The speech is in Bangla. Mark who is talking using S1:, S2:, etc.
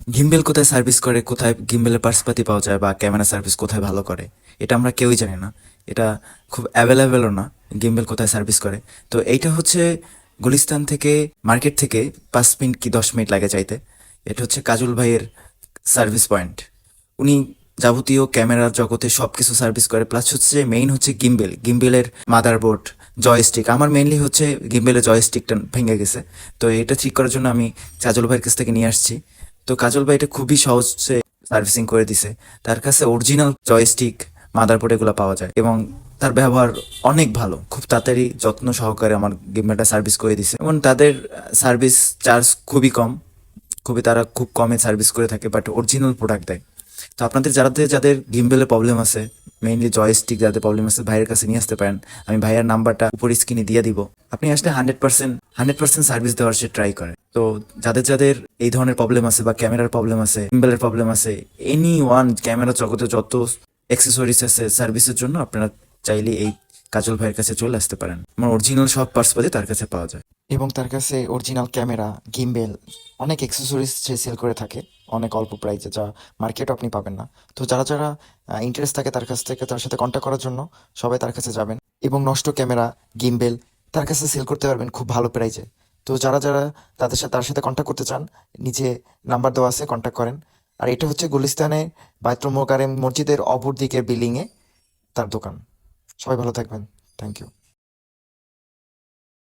S1: গিম্বেল কোথায় সার্ভিস করে, কোথায় গিম্বেলের পার্সপাতি পাওয়া যায় বা ক্যামেরা সার্ভিস কোথায় ভালো করে, এটা আমরা কেউই জানি না। এটা খুব অ্যাভেলেবেলও না, গিম্বেল কোথায় সার্ভিস করে। তো এইটা হচ্ছে গুলিস্তান থেকে, মার্কেট থেকে 5 মিনিট কি 10 মিনিট লাগে যাইতে। এটা হচ্ছে কাজল ভাইয়ের সার্ভিস পয়েন্ট। উনি যাবতীয় ক্যামেরার জগতে সবকিছু সার্ভিস করে, প্লাস হচ্ছে মেইন হচ্ছে গিম্বেলের মাদারবোর্ড, জয়স্টিক। আমার মেইনলি হচ্ছে গিম্বেলের জয়স্টিকটা ভেঙে গেছে, তো এটা ঠিক করার জন্য আমি কাজল ভাইয়ের কাছ থেকে নিয়ে আসছি। তো কাজল ভাই এটা খুবই সহজে সার্ভিসিং করে দিছে। তার কাছে অরিজিনাল জয়স্টিক, মাদারবোর্ড এগুলো পাওয়া যায়, এবং তার ব্যবহার অনেক ভালো। খুব তাড়াতাড়ি যত্ন সহকারে আমার গিম্বেলটা সার্ভিস করে দিছে, এবং তাদের সার্ভিস চার্জ খুবই কম। তারা খুব কমে সার্ভিস করে থাকে, বাট অরিজিনাল প্রোডাক্ট দেয়। তো আপনাদের যাদের যাদের গিম্বেলের প্রবলেম আছে, মেইনলি জয়স্টিক যাদের প্রবলেম আছে, ভাইয়ের কাছে নিয়ে আসতে পারেন। আমি ভাইয়ের নাম্বারটা উপর স্ক্রিনে দিয়ে দিব। আপনি আসলে 100% সার্ভিস দেওয়ার সে ট্রাই করে। তো যাদের যাদের এই ধরনের প্রবলেম আছে, বা ক্যামেরার প্রবলেম আছে, গিম্বেলের প্রবলেম আছে, এনি ওয়ান, ক্যামেরা জগতে যত অ্যাক্সেসরিজ আছে সার্ভিসের জন্য, আপনারা চাইলে এই কাজল ভাইয়ের কাছে চলে আসতে পারেন। আমার অরিজিনাল সব পার্টসপাতি তার কাছে পাওয়া যায়। এবং তার কাছে অরিজিনাল ক্যামেরা, গিম্বেল, অনেক অ্যাক্সেসরিজ সে সেল করে থাকে অনেক অল্প প্রাইসে, যা মার্কেটে আপনি পাবেন না। তো যারা যারা ইন্টারেস্ট থাকে তার কাছ থেকে, তার সাথে কন্ট্যাক্ট করার জন্য সবাই তার কাছে যাবেন। এবং নষ্ট ক্যামেরা, গিম্বেল তার কাছে সেল করতে পারবেন খুব ভালো প্রাইসে। তো যারা যারা তার সাথে কন্ট্যাক্ট করতে চান, নিচে নাম্বার দেওয়া আছে, কন্ট্যাক্ট করেন। আর এটা হচ্ছে গুলিস্তানে বায়তুল মোকাররম মসজিদের অপর দিকের বিল্ডিংয়ে তার দোকান। সবাই ভালো থাকবেন। Thank you.